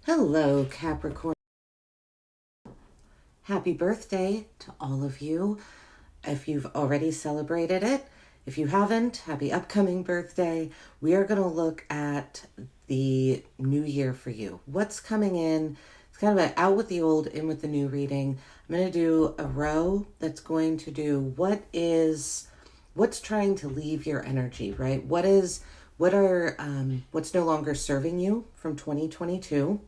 Hello, Capricorn. Happy birthday to all of you. If you've already celebrated it, if you haven't, happy upcoming birthday. We are going to look at the new year for you. What's coming in? It's kind of an out with the old, in with the new reading. I'm going to do a row that's going to do what's trying to leave your energy, right? What's no longer serving you from 2022.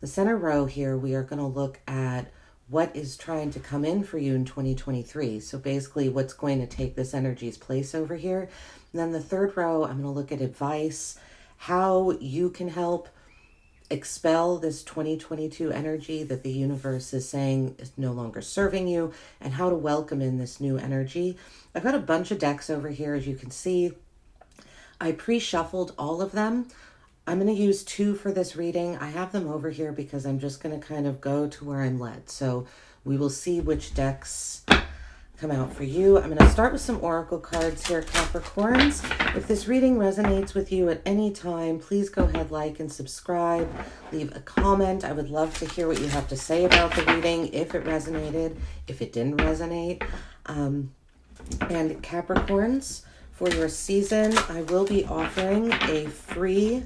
The center row here, we are going to look at what is trying to come in for you in 2023. So basically what's going to take this energy's place over here. And then the third row, I'm going to look at advice, how you can help expel this 2022 energy that the universe is saying is no longer serving you, and how to welcome in this new energy. I've got a bunch of decks over here, as you can see. I pre-shuffled all of them. I'm going to use two for this reading. I have them over here because I'm just going to kind of go to where I'm led. So we will see which decks come out for you. I'm going to start with some oracle cards here, Capricorns. If this reading resonates with you at any time, please go ahead, like and subscribe. Leave a comment. I would love to hear what you have to say about the reading, if it resonated, if it didn't resonate. And Capricorns, for your season, I will be offering a free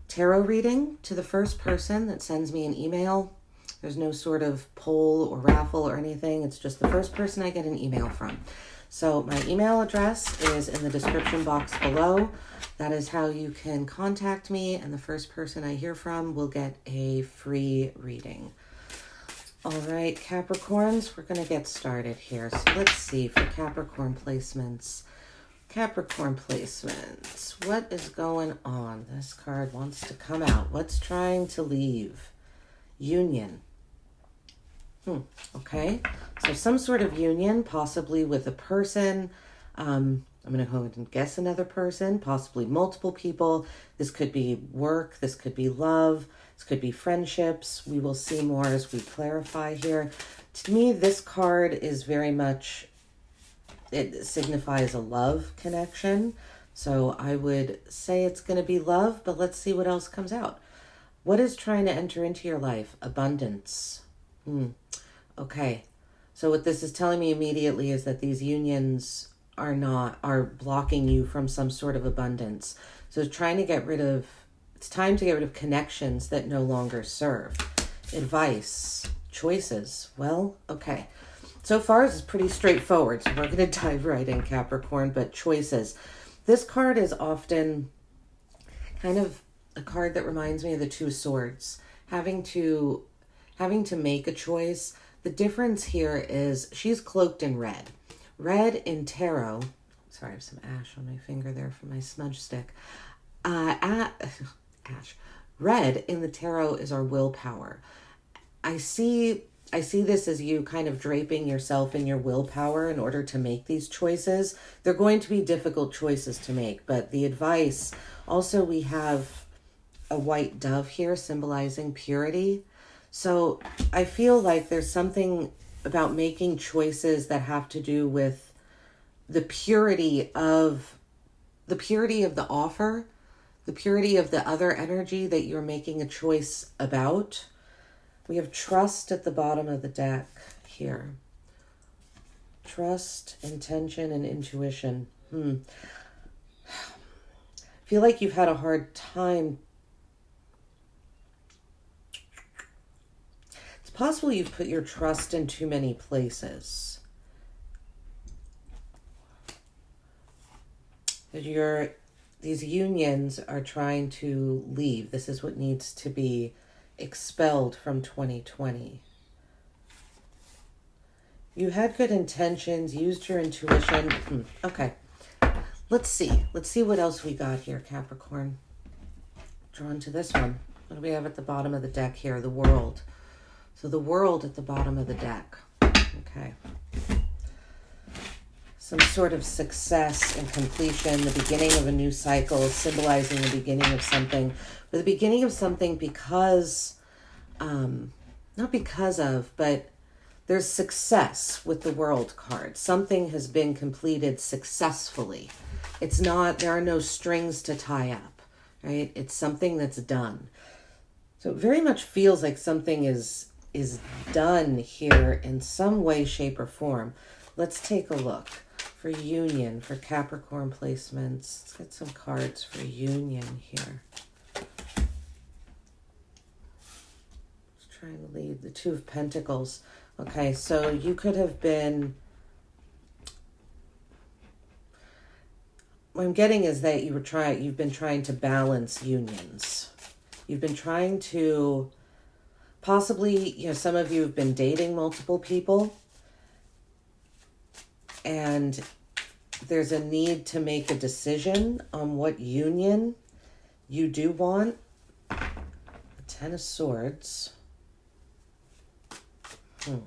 tarot reading to the first person that sends me an email. There's no sort of poll or raffle or anything. It's just the first person I get an email from. So my email address is in the description box below. That is how you can contact me, and the first person I hear from will get a free reading. All right, Capricorns, we're going to get started here. So let's see for Capricorn placements. Capricorn placements. What is going on? This card wants to come out. What's trying to leave? Union. Okay. So some sort of union, possibly with a person. I'm going to go ahead and guess another person, possibly multiple people. This could be work. This could be love. This could be friendships. We will see more as we clarify here. To me, this card is very much, it signifies a love connection. So I would say it's going to be love, but let's see what else comes out. What is trying to enter into your life? Abundance. Okay. So what this is telling me immediately is that these unions are blocking you from some sort of abundance. So it's time to get rid of connections that no longer serve. Advice, choices. Well, okay. So far, this is pretty straightforward, so we're going to dive right in, Capricorn, but choices. This card is often kind of a card that reminds me of the Two Swords, having to make a choice. The difference here is she's cloaked in red. Red in tarot, sorry, I have some ash on my finger there for my smudge stick. Ash. Red in the tarot is our willpower. I see this as you kind of draping yourself in your willpower in order to make these choices. They're going to be difficult choices to make, but the advice, also we have a white dove here symbolizing purity. So I feel like there's something about making choices that have to do with the purity of the offer, the purity of the other energy that you're making a choice about. We have trust at the bottom of the deck here. Trust, intention, and intuition. I feel like you've had a hard time. It's possible you've put your trust in too many places. These unions are trying to leave. This is what needs to be expelled from 2020. You had good intentions, used your intuition. Okay. Let's see what else we got here, Capricorn. Drawn to this one. What do we have at the bottom of the deck here? The World. So the World at the bottom of the deck. Okay. Some sort of success and completion, the beginning of a new cycle, symbolizing the beginning of something. But the beginning of something because, not because of, but there's success with the World card. Something has been completed successfully. There are no strings to tie up, right? It's something that's done. So it very much feels like something is done here in some way, shape, or form. Let's take a look for union, for Capricorn placements. Let's get some cards for union here. Just trying to lead the Two of Pentacles. Okay, so you could have been... What I'm getting is that you've been trying to balance unions. You've been trying to... Possibly, some of you have been dating multiple people, and there's a need to make a decision on what union you do want. The Ten of Swords. The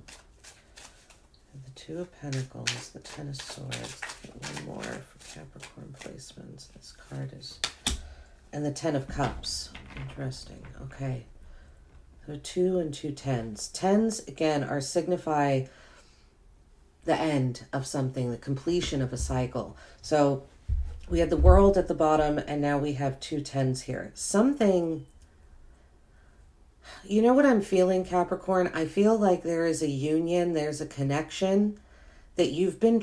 Two of Pentacles, the Ten of Swords. Let's get one more for Capricorn placements. This card is... And the Ten of Cups. Interesting. Okay. So 2 and 2 tens. Tens, again, signify the end of something, the completion of a cycle. So we had the World at the bottom, and now we have 2 tens here. Something, you know what I'm feeling, Capricorn? I feel like there is a union, there's a connection that you've been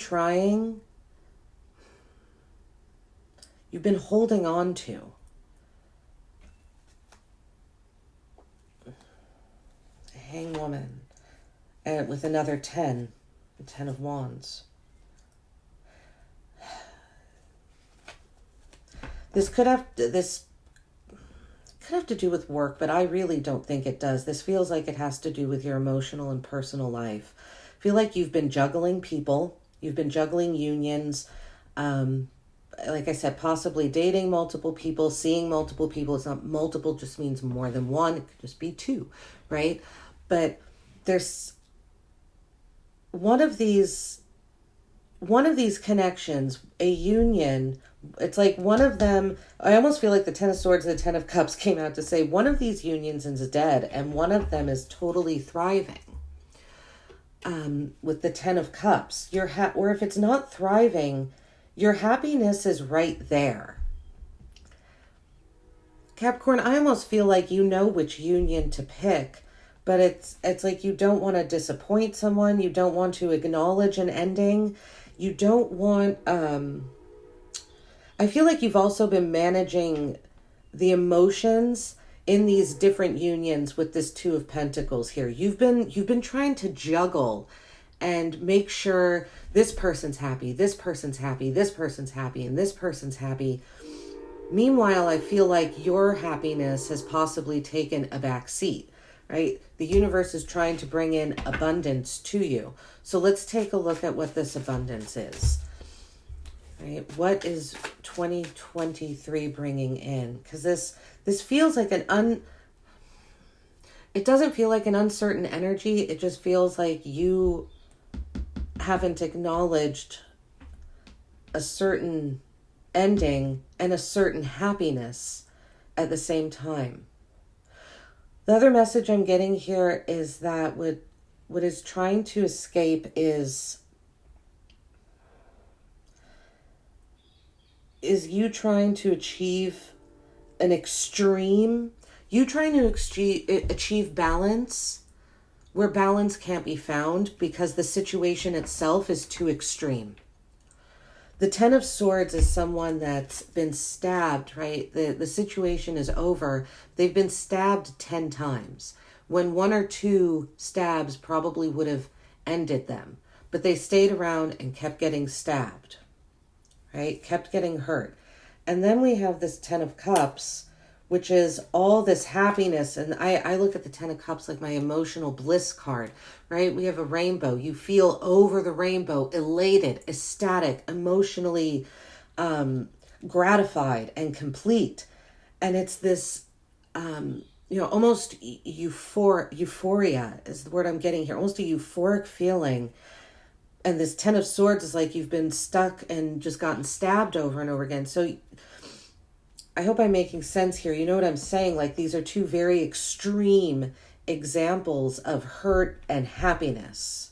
holding on to. Hangwoman, and with another 10, the 10 of Wands. This could have to do with work, but I really don't think it does. This feels like it has to do with your emotional and personal life. I feel like you've been juggling people, you've been juggling unions. Like I said, possibly dating multiple people, seeing multiple people. It's not multiple, just means more than one. It could just be 2, right? But there's one of these connections, a union. It's like one of them, I almost feel like the Ten of Swords and the Ten of Cups came out to say one of these unions is dead and one of them is totally thriving. With the Ten of Cups, or if it's not thriving, your happiness is right there. Capricorn, I almost feel like you know which union to pick, but it's like you don't want to disappoint someone. You don't want to acknowledge an ending. You don't want... I feel like you've also been managing the emotions in these different unions with this Two of Pentacles here. You've been trying to juggle and make sure this person's happy, this person's happy, this person's happy, and this person's happy. Meanwhile, I feel like your happiness has possibly taken a back seat, right? The universe is trying to bring in abundance to you. So let's take a look at what this abundance is. Right? What is 2023 bringing in? Because this feels like it doesn't feel like an uncertain energy. It just feels like you haven't acknowledged a certain ending and a certain happiness at the same time. The other message I'm getting here is that what is trying to escape is you trying to achieve an extreme, you trying to achieve balance where balance can't be found because the situation itself is too extreme. The Ten of Swords is someone that's been stabbed, right? The situation is over. They've been stabbed 10 times. When 1 or 2 stabs probably would have ended them. But they stayed around and kept getting stabbed, right? Kept getting hurt. And then we have this Ten of Cups, which is all this happiness. And I look at the Ten of Cups like my emotional bliss card, right? We have a rainbow. You feel over the rainbow, elated, ecstatic, emotionally gratified and complete. And it's this, almost euphoria is the word I'm getting here. Almost a euphoric feeling. And this Ten of Swords is like you've been stuck and just gotten stabbed over and over again. So I hope I'm making sense here. You know what I'm saying? Like these are 2 very extreme examples of hurt and happiness.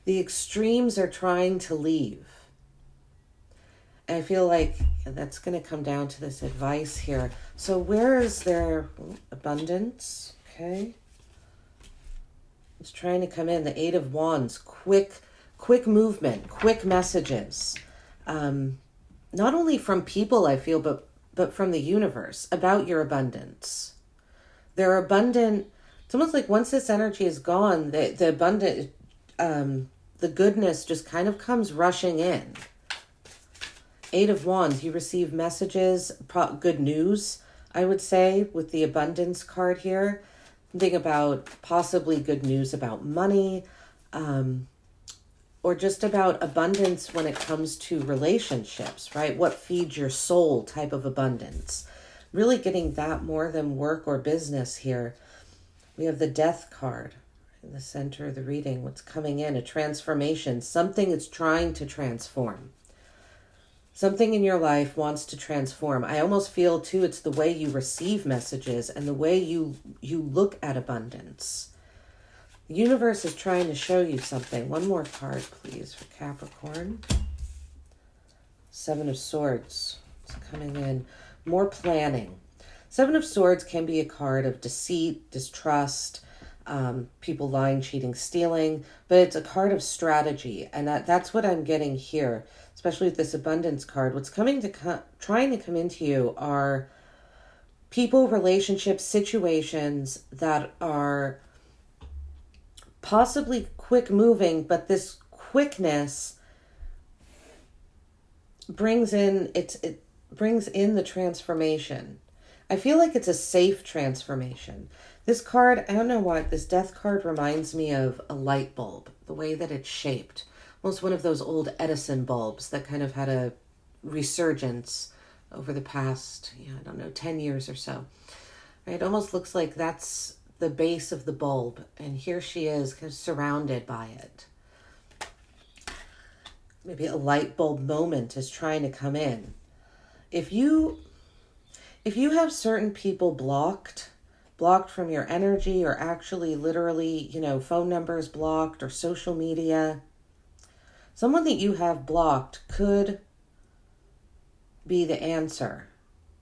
The extremes are trying to leave. And I feel like that's going to come down to this advice here. So where is their abundance? Okay. It's trying to come in. The Eight of Wands. Quick movement. Quick messages. Not only from people, I feel, but from the universe about your abundance. They're abundant. It's almost like once this energy is gone, the abundant, the goodness just kind of comes rushing in. Eight of Wands, you receive messages, good news, I would say, with the abundance card here. Something about possibly good news about money, or just about abundance when it comes to relationships, right? What feeds your soul type of abundance. Really getting that more than work or business here. We have the Death card in the center of the reading. What's coming in? A transformation. Something is trying to transform. Something in your life wants to transform. I almost feel, too, it's the way you receive messages and the way you look at abundance. The universe is trying to show you something. One more card, please, for Capricorn. Seven of Swords. It's coming in. More planning. Seven of Swords can be a card of deceit, distrust, people lying, cheating, stealing, but it's a card of strategy, and that's what I'm getting here, especially with this abundance card. What's trying to come into you are people, relationships, situations that are possibly quick moving, but this quickness brings in the transformation. I feel like it's a safe transformation. This card, I don't know why, this Death card reminds me of a light bulb, the way that it's shaped. Almost one of those old Edison bulbs that kind of had a resurgence over the past, 10 years or so. It almost looks like that's the base of the bulb, and here she is kind of surrounded by it. Maybe a light bulb moment is trying to come in. If you have certain people blocked from your energy, or actually literally, phone numbers blocked or social media, someone that you have blocked could be the answer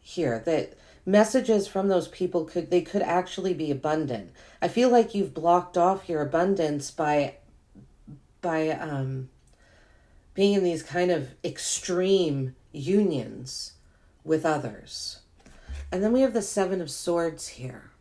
here. That messages from those people could actually be abundant. I feel like you've blocked off your abundance by being in these kind of extreme unions with others. And then we have the Seven of Swords here.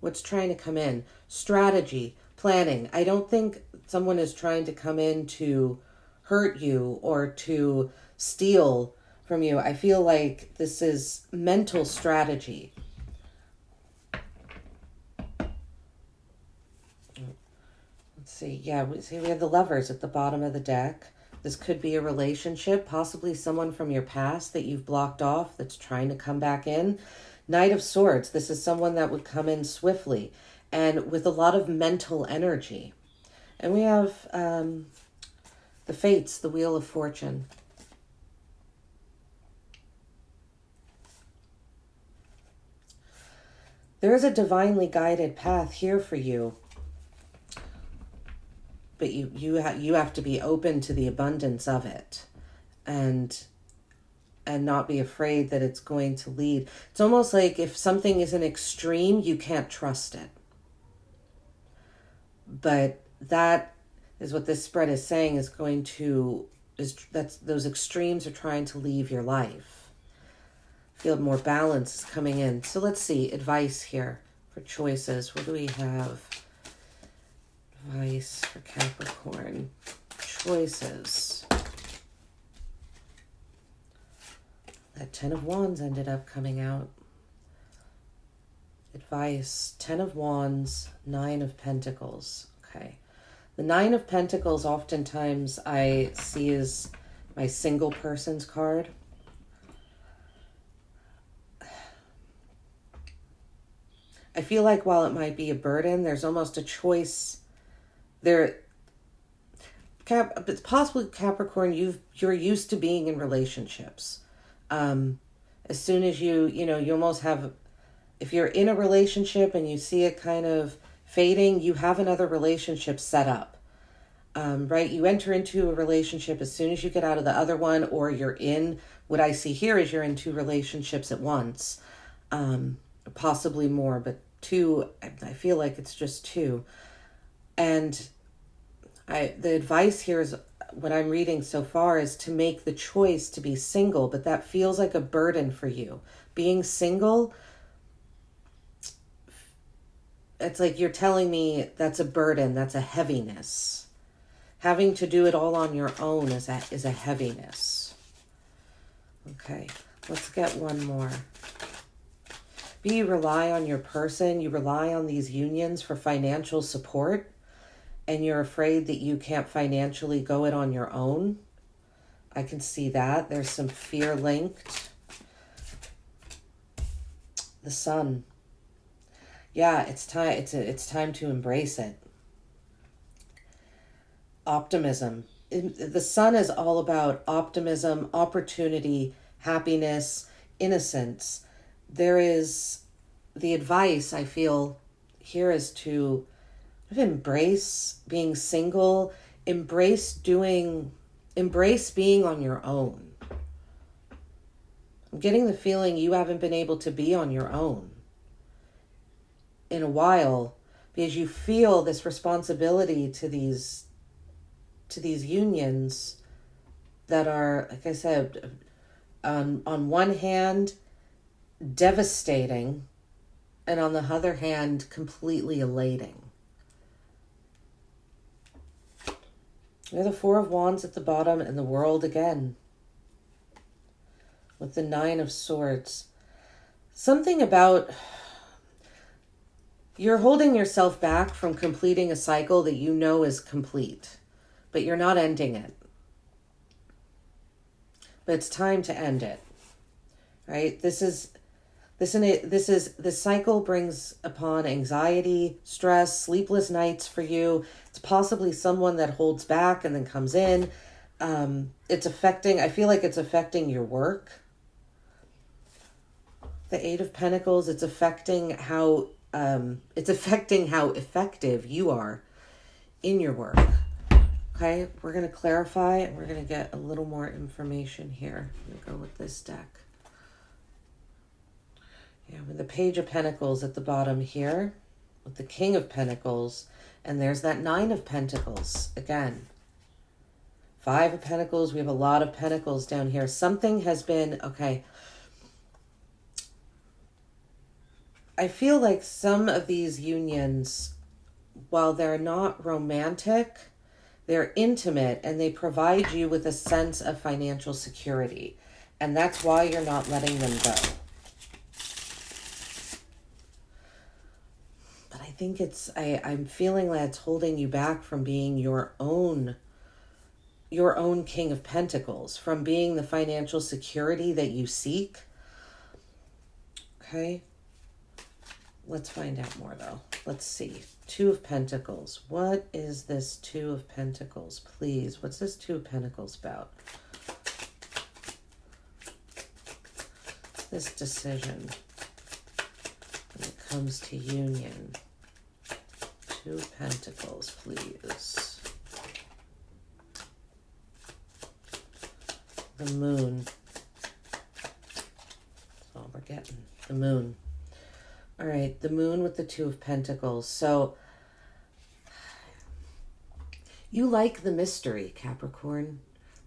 What's trying to come in? Strategy, planning. I don't think someone is trying to come in to hurt you or to steal from you. I feel like this is mental strategy. Let's see. Yeah, we have the Lovers at the bottom of the deck. This could be a relationship, possibly someone from your past that you've blocked off that's trying to come back in. Knight of Swords. This is someone that would come in swiftly and with a lot of mental energy. And we have the Fates, the Wheel of Fortune. There is a divinely guided path here for you. But you have to be open to the abundance of it, and not be afraid that it's going to lead. It's almost like if something is an extreme, you can't trust it. But that is what this spread is saying that's those extremes are trying to leave your life. Feel more balance is coming in. So let's see, advice here for choices. What do we have? Advice for Capricorn. Choices. That Ten of Wands ended up coming out. Advice. Ten of Wands. Nine of Pentacles. Okay. The Nine of Pentacles oftentimes I see as my single person's card. I feel like while it might be a burden, there's almost a choice there. It's possible, Capricorn, you're used to being in relationships. As soon as you almost have, if you're in a relationship and you see it kind of fading, you have another relationship set up. right? You enter into a relationship as soon as you get out of the other one, or you're in, what I see here is you're in two relationships at once, possibly more, but two, I feel like it's just two. And the advice here is, what I'm reading so far is to make the choice to be single, but that feels like a burden for you. Being single, it's like you're telling me that's a burden, that's a heaviness. Having to do it all on your own is a heaviness. Okay, let's get one more. You rely on your person, you rely on these unions for financial support, and you're afraid that you can't financially go it on your own. I can see that. There's some fear linked. The Sun. Yeah, it's time. It's time to embrace it. Optimism. The Sun is all about optimism, opportunity, happiness, innocence. There is the advice I feel here is to embrace being single, embrace being on your own. I'm getting the feeling you haven't been able to be on your own in a while, because you feel this responsibility to these unions that are, like I said, on one hand, devastating, and on the other hand, completely elating. There's the Four of Wands at the bottom and the World again, with the Nine of Swords. Something about you're holding yourself back from completing a cycle that you know is complete, but you're not ending it. But it's time to end it, right? This cycle brings upon anxiety, stress, sleepless nights for you. It's possibly someone that holds back and then comes in. I feel like it's affecting your work. The Eight of Pentacles, it's affecting how effective you are in your work. Okay, we're going to clarify and we're going to get a little more information here. I'm going to go with this deck. Yeah, with the Page of Pentacles at the bottom here, with the King of Pentacles, and there's that Nine of Pentacles again. Five of Pentacles, we have a lot of Pentacles down here. Something has been, okay. I feel like some of these unions, while they're not romantic, they're intimate and they provide you with a sense of financial security. And that's why you're not letting them go. But I think I'm feeling that it's holding you back from being your own King of Pentacles, from being the financial security that you seek. Okay. Let's find out more though. Let's see. Two of Pentacles. What is this Two of Pentacles? Please. What's this Two of Pentacles about? This decision when it comes to union. Two of Pentacles, please. The Moon. That's all we're getting. The Moon. All right, the Moon with the Two of Pentacles. So you like the mystery, Capricorn.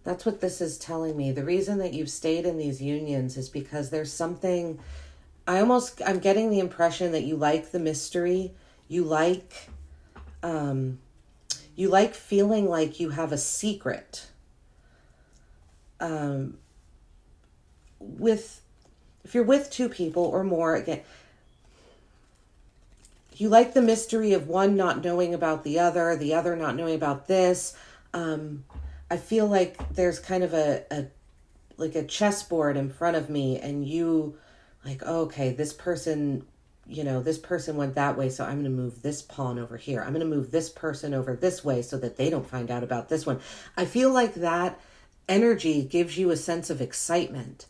That's what this is telling me. The reason that you've stayed in these unions is because there's something, I'm getting the impression that you like the mystery. You like feeling like you have a secret. If you're with two people or more, again, you like the mystery of one not knowing about the other not knowing about this. I feel like there's kind of a chessboard in front of me, and you like, oh, okay, this person went that way, so I'm going to move this pawn over here. I'm going to move this person over this way so that they don't find out about this one. I feel like that energy gives you a sense of excitement.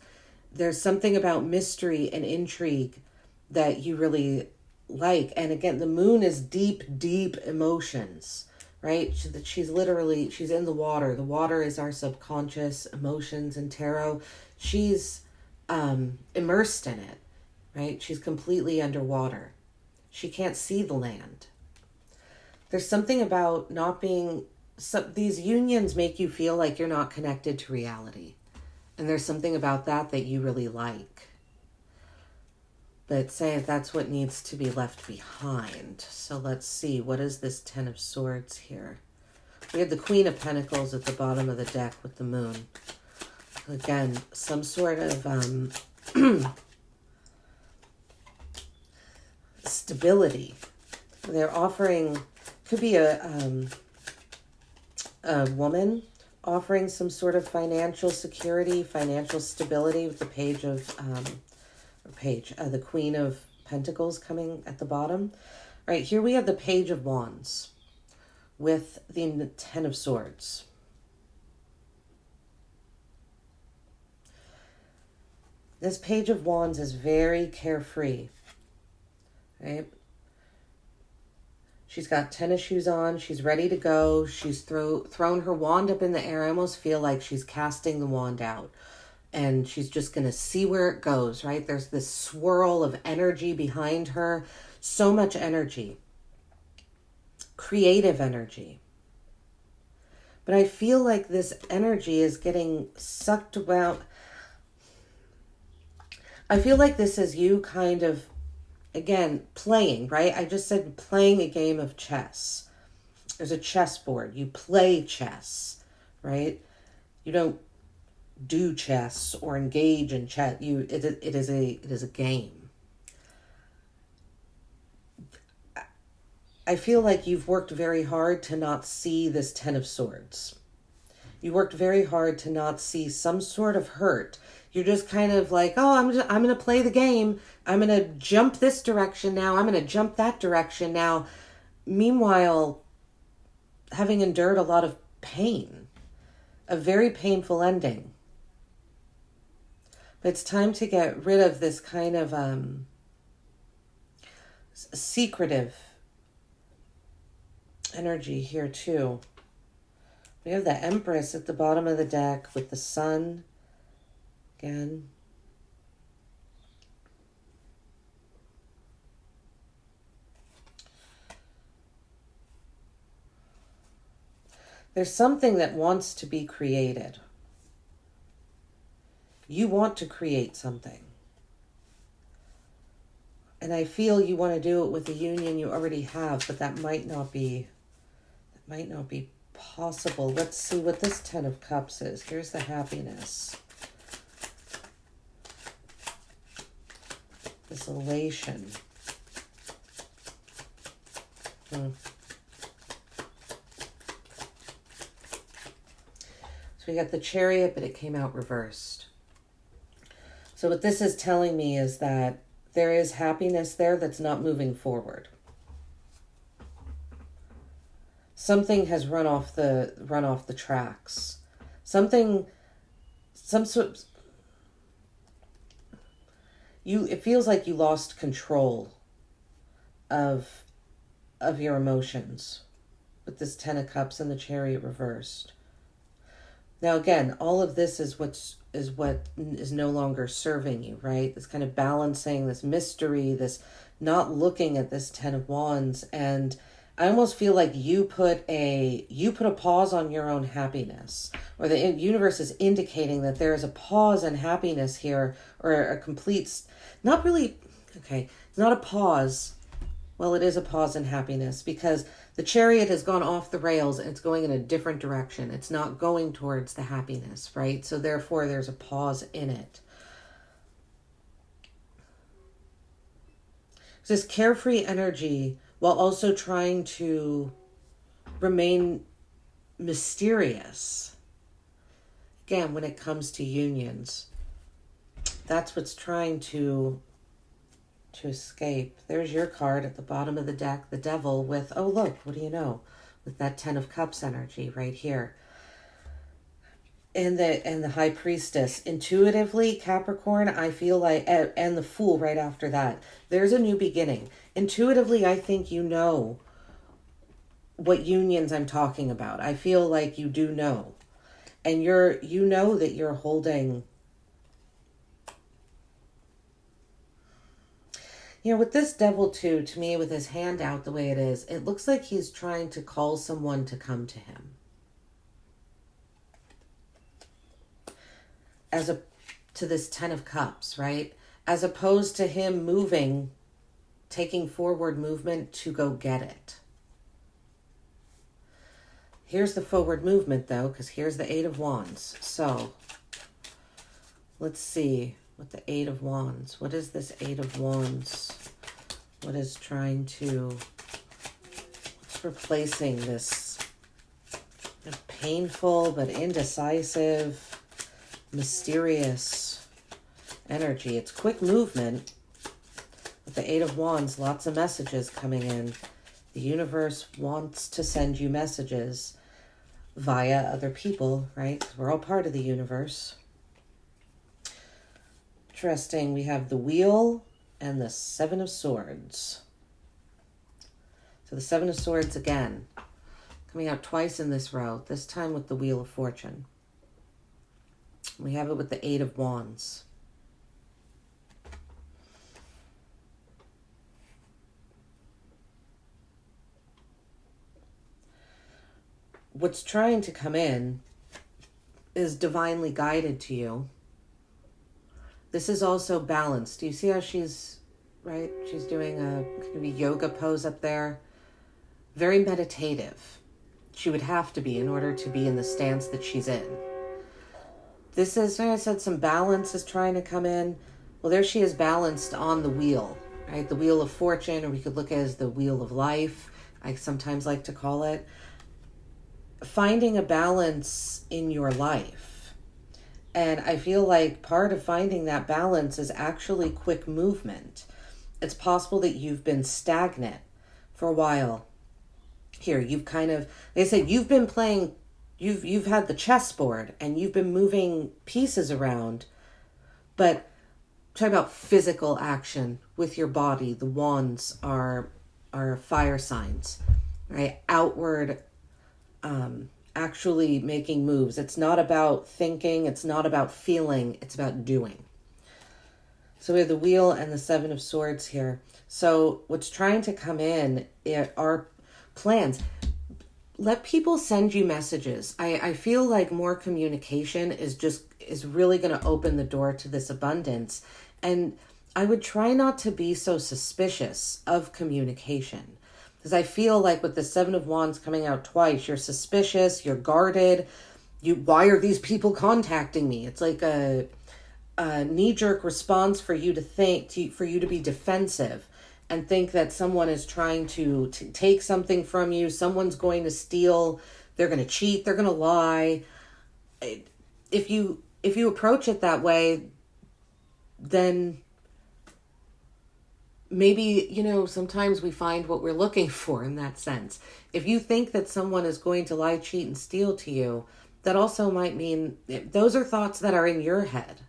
There's something about mystery and intrigue that you really like. And again, the Moon is deep, deep emotions. right? She's literally, she's in the water. The water is our subconscious emotions and tarot. She's immersed in it, right? She's completely underwater. She can't see the land. There's something about not being, these unions make you feel like you're not connected to reality. And there's something about that that you really like. But say that's what needs to be left behind. So let's see, what is this Ten of Swords here? We have the Queen of Pentacles at the bottom of the deck with the moon. Again, some sort of stability. They're offering, could be a woman offering some sort of financial security, financial stability with the page of, the Queen of Pentacles coming at the bottom. All right, here we have the Page of Wands with the Ten of Swords. This Page of Wands is very carefree, right? She's got tennis shoes on. She's ready to go. She's thrown her wand up in the air. I almost feel like she's casting the wand out. And she's just going to see where it goes, right? There's this swirl of energy behind her. So much energy. Creative energy. But I feel like this energy is getting sucked out. I feel like this is you kind of, again, playing, right? I just said playing a game of chess. There's a chessboard. You play chess, right? You don't do chess or engage in chess. It is a game. I feel like you've worked very hard to not see this Ten of Swords. You worked very hard to not see some sort of hurt. You're just kind of like, oh, I'm going to play the game. I'm going to jump this direction now. I'm going to jump that direction now. Meanwhile, having endured a lot of pain, a very painful ending. But it's time to get rid of this kind of secretive energy here too. We have the Empress at the bottom of the deck with the Sun again. There's something that wants to be created. You want to create something. And I feel you want to do it with the union you already have, but that might not be possible. Let's see what this Ten of Cups is. Here's the happiness. This elation. So we got the Chariot, but it came out reversed. So what this is telling me is that there is happiness there that's not moving forward. Something has run off the tracks. It feels like you lost control of your emotions with this Ten of Cups and the Chariot reversed. Now again, all of this is what is no longer serving you, right? This kind of balancing, this mystery, this not looking at this Ten of Wands. And I almost feel like you put a pause on your own happiness, or the universe is indicating that there is a pause in happiness here, or a complete, not really, okay, it's not a pause. Well, it is a pause in happiness because the Chariot has gone off the rails and it's going in a different direction. It's not going towards the happiness, right? So therefore there's a pause in it. This carefree energy while also trying to remain mysterious. Again, when it comes to unions, that's what's trying to escape. There's your card at the bottom of the deck, the Devil, with, oh look, what do you know? With that Ten of Cups energy right here. And the High Priestess. Intuitively, Capricorn, I feel like, and the Fool right after that. There's a new beginning. Intuitively, I think you know what unions I'm talking about. I feel like you do know. And you know that you're holding, with this devil too, to me, with his hand out the way it is, it looks like he's trying to call someone to come to him. To this 10 of Cups, right? As opposed to him moving, taking forward movement to go get it. Here's the forward movement, though, because here's the 8 of Wands. So, let's see what the 8 of Wands. What is this 8 of Wands? What is trying to... What's replacing this painful but indecisive, mysterious energy? It's quick movement. With the 8 of Wands, lots of messages coming in. The universe wants to send you messages via other people, right? We're all part of the universe. Interesting. We have the Wheel and the 7 of Swords. So the 7 of Swords again, coming out twice in this row, this time with the Wheel of Fortune. We have it with the 8 of Wands. What's trying to come in is divinely guided to you. This is also balanced. Do you see how she's, right? She's doing a maybe yoga pose up there. Very meditative. She would have to be in order to be in the stance that she's in. This is, like I said, some balance is trying to come in. Well, there she is balanced on the wheel, right? The Wheel of Fortune, or we could look at it as the Wheel of Life. I sometimes like to call it. Finding a balance in your life. And I feel like part of finding that balance is actually quick movement. It's possible that you've been stagnant for a while. Here, you've kind of, like I said, you've been playing, you've had the chessboard and you've been moving pieces around, but talk about physical action with your body. The wands are fire signs, right? Outward actually making moves. It's not about thinking. It's not about feeling. It's about doing. So we have the Wheel and the 7 of Swords here. So what's trying to come in are plans. Let people send you messages. I feel like more communication is really going to open the door to this abundance. And I would try not to be so suspicious of communication. Because I feel like with the 7 of Wands coming out twice, you're suspicious, you're guarded. Why are these people contacting me? It's like a knee-jerk response for you to for you to be defensive and think that someone is trying to take something from you. Someone's going to steal. They're going to cheat. They're going to lie. If you approach it that way, then maybe, sometimes we find what we're looking for in that sense. If you think that someone is going to lie, cheat, and steal to you, that also might mean those are thoughts that are in your head.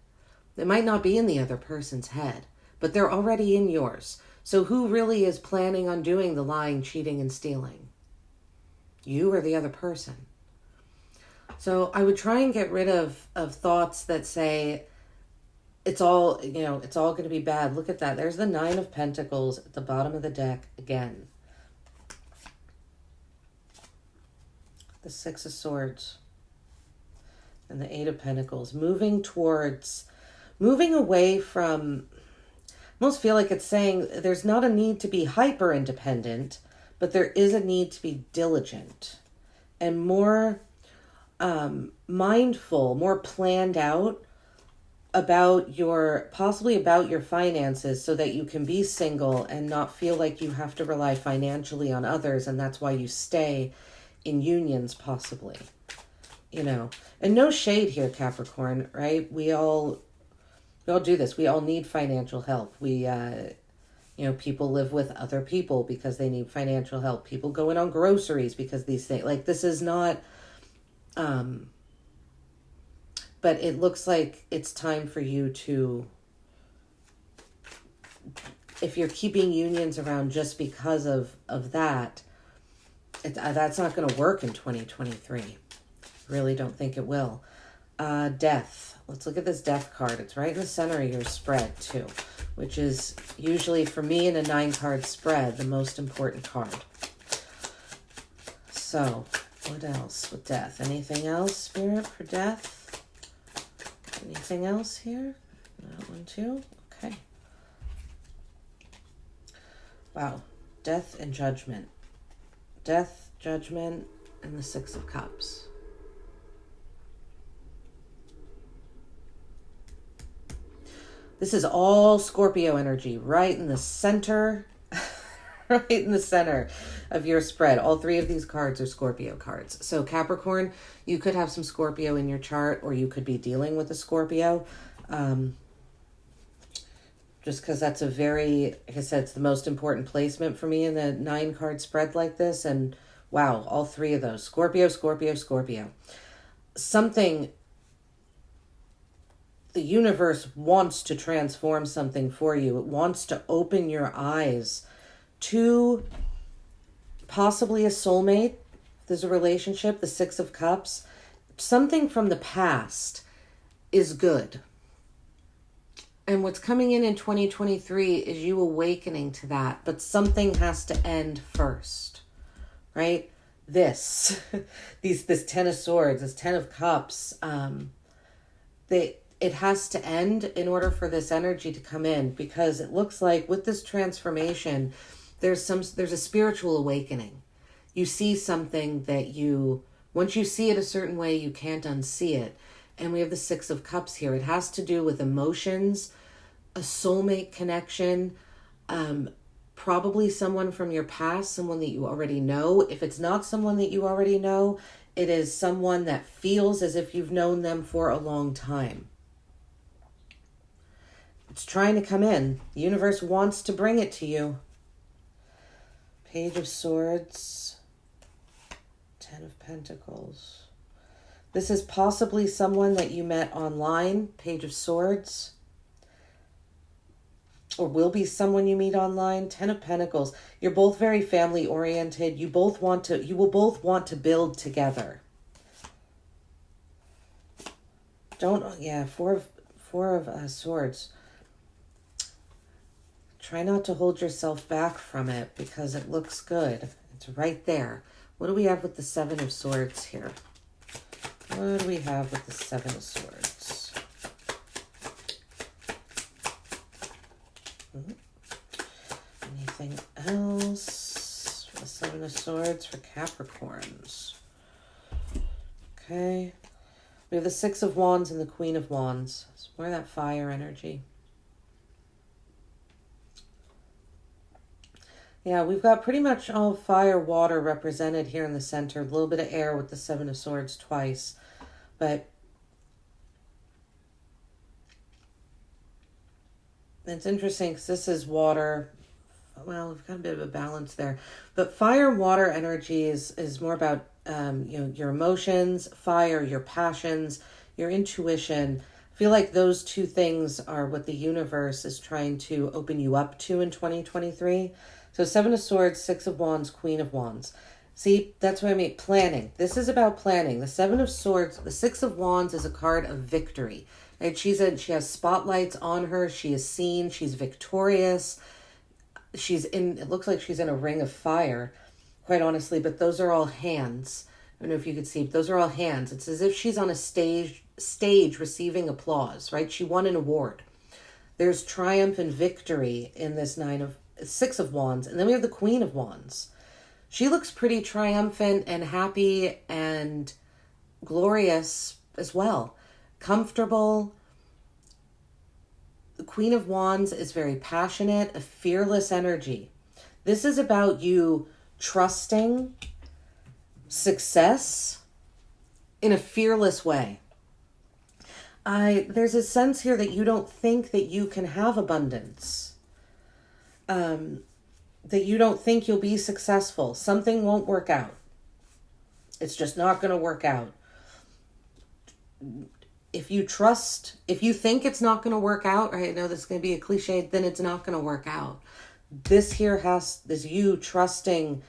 They might not be in the other person's head, but they're already in yours. So who really is planning on doing the lying, cheating, and stealing? You or the other person? So I would try and get rid of thoughts that say, it's all going to be bad. Look at that. There's the 9 of Pentacles at the bottom of the deck again. The 6 of Swords. And the 8 of Pentacles. Moving away from, I almost feel like it's saying there's not a need to be hyper independent, but there is a need to be diligent and more mindful, more planned out about your finances so that you can be single and not feel like you have to rely financially on others. And that's why you stay in unions possibly, and no shade here, Capricorn, right? We all do this. We all need financial help. People live with other people because they need financial help. People go in on groceries because these things, like, this is not, but it looks like it's time for you to, if you're keeping unions around just because of that, That's not going to work in 2023. Really don't think it will. Death. Let's look at this death card. It's right in the center of your spread too, which is usually for me in a 9-card spread, the most important card. So what else with death? Anything else, Spirit, for death? Anything else here? That one too? Okay. Wow. Death and judgment. Death, judgment, and the 6 of Cups. This is all Scorpio energy, right in the center, right in the center of your spread. All 3 of these cards are Scorpio cards. So Capricorn, you could have some Scorpio in your chart, or you could be dealing with a Scorpio. Just because that's a very, like I said, it's the most important placement for me in the 9-card spread like this. And wow, all 3 of those. Scorpio, Scorpio, Scorpio. Something, the universe wants to transform something for you. It wants to open your eyes to possibly a soulmate. There's a relationship, the 6 of Cups. Something from the past is good. And what's coming in 2023 is you awakening to that. But something has to end first, right? This 10 of Swords, this 10 of Cups, it has to end in order for this energy to come in, because it looks like with this transformation, there's a spiritual awakening. You see something that once you see it a certain way, you can't unsee it. And we have the 6 of Cups here. It has to do with emotions, a soulmate connection, probably someone from your past, someone that you already know. If it's not someone that you already know, it is someone that feels as if you've known them for a long time. It's trying to come in. The universe wants to bring it to you. Page of Swords, 10 of Pentacles. This is possibly someone that you met online, Page of Swords. Or will be someone you meet online, 10 of Pentacles. You're both very family oriented. You will both want to build together. Four of Swords. Try not to hold yourself back from it because it looks good. It's right there. What do we have with the 7 of Swords here? What do we have with the 7 of Swords? Anything else? The 7 of Swords for Capricorns. Okay. We have the 6 of Wands and the Queen of Wands. It's more of that fire energy. Yeah, we've got pretty much all fire, water represented here in the center. A little bit of air with the 7 of Swords twice. But it's interesting because this is water. Well, we've got a bit of a balance there. But fire, water energy is more about your emotions, fire, your passions, your intuition. I feel like those 2 things are what the universe is trying to open you up to in 2023. So 7 of Swords, 6 of Wands, Queen of Wands. See, that's what I mean. Planning. This is about planning. The 7 of Swords, the 6 of Wands is a card of victory. Right? She has spotlights on her. She is seen. She's victorious. It looks like she's in a ring of fire, quite honestly, but those are all hands. I don't know if you could see, but those are all hands. It's as if she's on a stage receiving applause, right? She won an award. There's triumph and victory in this 6 of Wands. And then we have the Queen of Wands. She looks pretty triumphant and happy and glorious as well. Comfortable. The Queen of Wands is very passionate, a fearless energy. This is about you trusting success in a fearless way. There's a sense here that you don't think that you can have abundance. That you don't think you'll be successful. Something won't work out. It's just not going to work out. If you think it's not going to work out, right? I know this is going to be a cliche, then it's not going to work out. This here is you trusting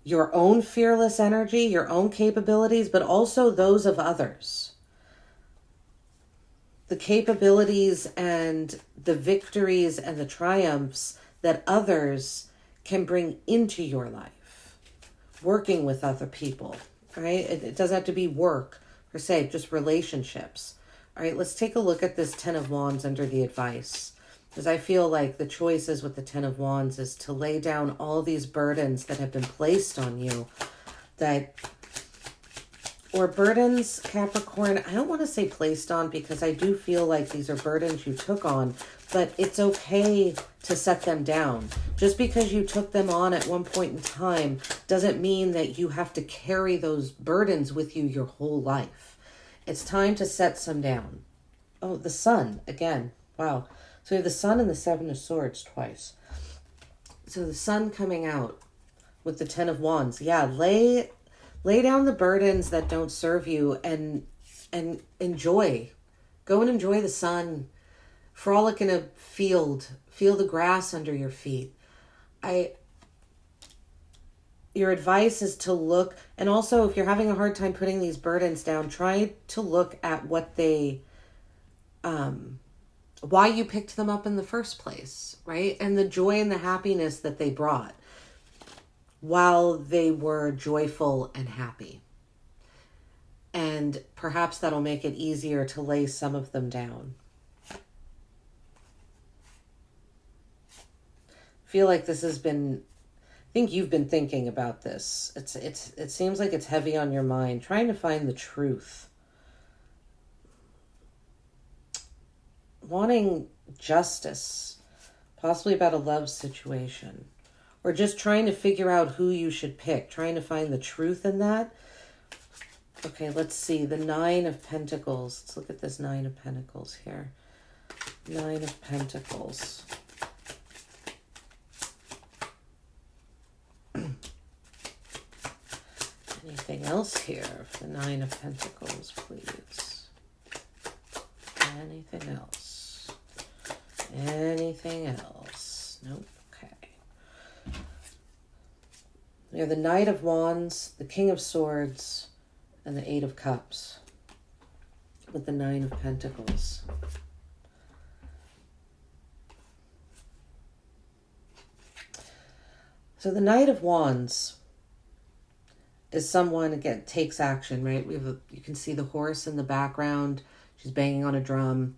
your own fearless energy, your own capabilities, but also those of others. The capabilities and the victories and the triumphs that others can bring into your life. Working with other people, right? It doesn't have to be work per se, just relationships. All right, let's take a look at this Ten of Wands under the advice. Because I feel like the choices with the Ten of Wands is to lay down all these burdens that have been placed on you. Or burdens, Capricorn, I don't want to say placed on, because I do feel like these are burdens you took on, but it's okay to set them down. Just because you took them on at one point in time doesn't mean that you have to carry those burdens with you your whole life. It's time to set some down. Oh, the Sun, again. Wow. So we have the Sun and the Seven of Swords twice. So the Sun coming out with the Ten of Wands. Yeah, lay down the burdens that don't serve you and enjoy. Go and enjoy the sun. Frolic in a field. Feel the grass under your feet. Your advice is to look, and also if you're having a hard time putting these burdens down, try to look at what why you picked them up in the first place, right? And the joy and the happiness that they brought while they were joyful and happy. And perhaps that'll make it easier to lay some of them down. I feel like this has been, I think you've been thinking about this. It seems like it's heavy on your mind, trying to find the truth. Wanting justice, possibly about a love situation. Or just trying to figure out who you should pick, trying to find the truth in that. Okay, let's see. The Nine of Pentacles. Let's look at this Nine of Pentacles here. Nine of Pentacles. Anything else here for the Nine of Pentacles, please? Anything else? Anything else? Nope. We have the Knight of Wands, the King of Swords, and the Eight of Cups with the Nine of Pentacles. So the Knight of Wands is someone, again, takes action, right? You can see the horse in the background. She's banging on a drum.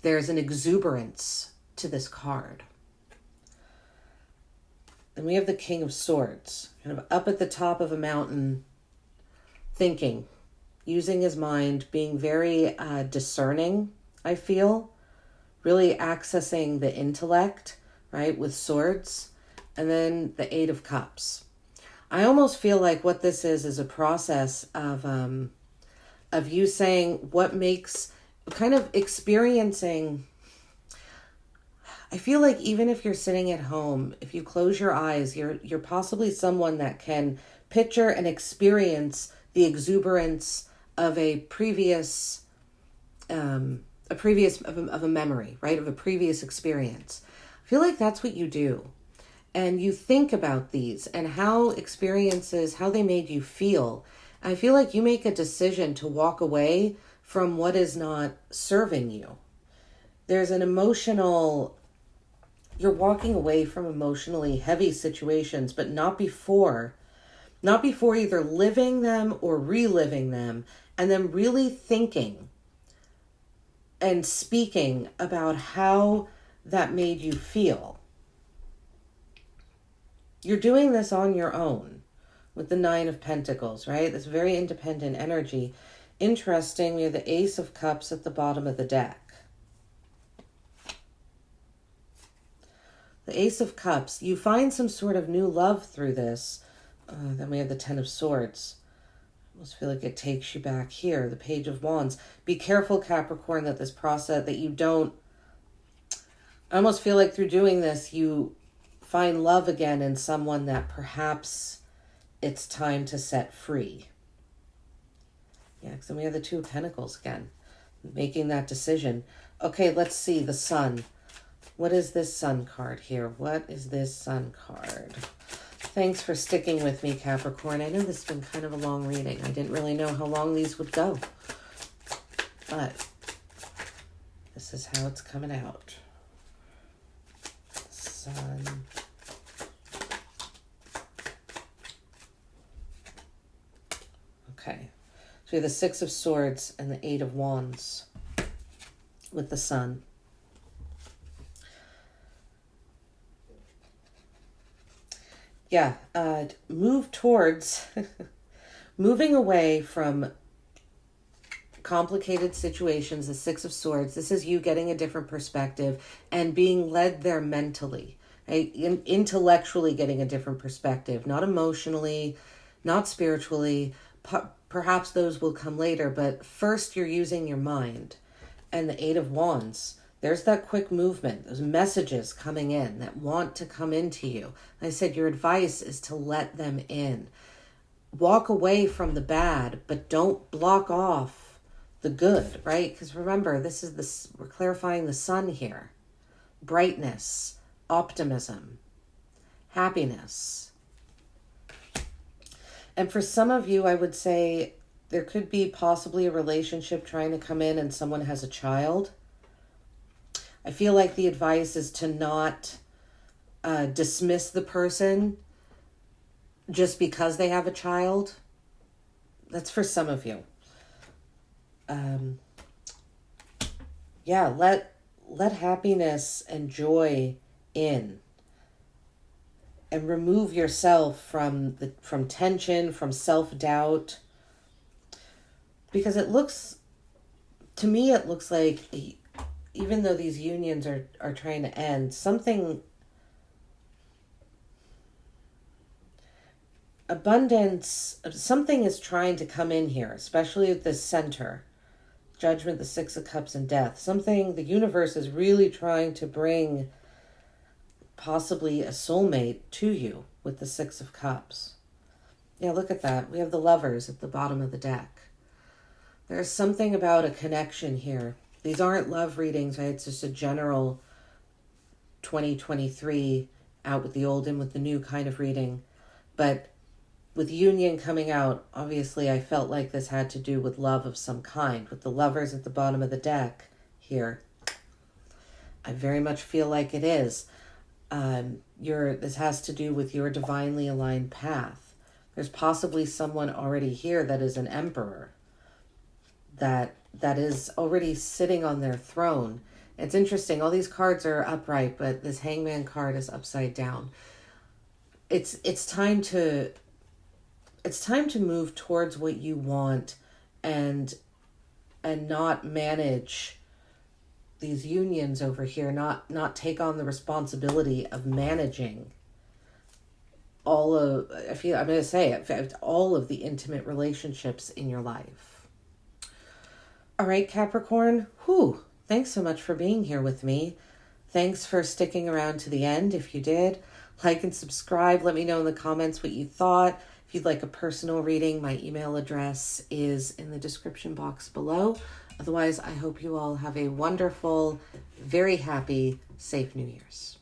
There's an exuberance to this card. And we have the King of Swords, kind of up at the top of a mountain, thinking, using his mind, being very discerning, I feel. Really accessing the intellect, right, with swords. And then the Eight of Cups. I almost feel like what this is a process of you saying what makes, kind of experiencing. I feel like even if you're sitting at home, if you close your eyes, you're possibly someone that can picture and experience the exuberance of a previous of a memory, right? Of a previous experience. I feel like that's what you do. And you think about these and how experiences, how they made you feel. I feel like you make a decision to walk away from what is not serving you. There's an emotional, you're walking away from emotionally heavy situations, but not before either living them or reliving them, and then really thinking and speaking about how that made you feel. You're doing this on your own with the Nine of Pentacles, right? This very independent energy. Interesting, we have the Ace of Cups at the bottom of the deck. The Ace of Cups, you find some sort of new love through this. Then we have the Ten of Swords. I almost feel like it takes you back here. The Page of Wands. Be careful, Capricorn, that this process, that you don't, I almost feel like through doing this, you find love again in someone that perhaps it's time to set free. Yeah, because then we have the Two of Pentacles again. Making that decision. Okay, let's see. The Sun. What is this Sun card here? What is this Sun card? Thanks for sticking with me, Capricorn. I know this has been kind of a long reading. I didn't really know how long these would go, but this is how it's coming out. Sun. Okay. So we have the Six of Swords and the Eight of Wands with the Sun. Yeah, move towards moving away from complicated situations, the Six of Swords. This is you getting a different perspective and being led there mentally, right? Intellectually getting a different perspective, not emotionally, not spiritually. Perhaps those will come later, but first you're using your mind. And the Eight of Wands, there's that quick movement, those messages coming in that want to come into you. Like I said, your advice is to let them in. Walk away from the bad, but don't block off the good, right? Because remember, we're clarifying the sun here. Brightness, optimism, happiness. And for some of you, I would say there could be possibly a relationship trying to come in and someone has a child. I feel like the advice is to not dismiss the person just because they have a child. That's for some of you. Yeah, let happiness and joy in. And remove yourself from tension, from self-doubt. Because it looks like even though these unions are trying to end, something is trying to come in here, especially at the center. Judgment, the Six of Cups, and Death. The universe is really trying to bring possibly a soulmate to you with the Six of Cups. Yeah, look at that. We have the Lovers at the bottom of the deck. There's something about a connection here. These aren't love readings, right? It's just a general 2023 out with the old in with the new kind of reading. But with union coming out, obviously I felt like this had to do with love of some kind. With the Lovers at the bottom of the deck here, I very much feel like it is. This has to do with your divinely aligned path. There's possibly someone already here that is an emperor, that is already sitting on their throne. It's interesting. All these cards are upright, but this Hangman card is upside down. It's time to move towards what you want and not manage these unions over here, not take on the responsibility of managing all of the intimate relationships in your life. All right, Capricorn, thanks so much for being here with me. Thanks for sticking around to the end. If you did, like and subscribe. Let me know in the comments what you thought. If you'd like a personal reading, my email address is in the description box below. Otherwise, I hope you all have a wonderful, very happy, safe New Year's.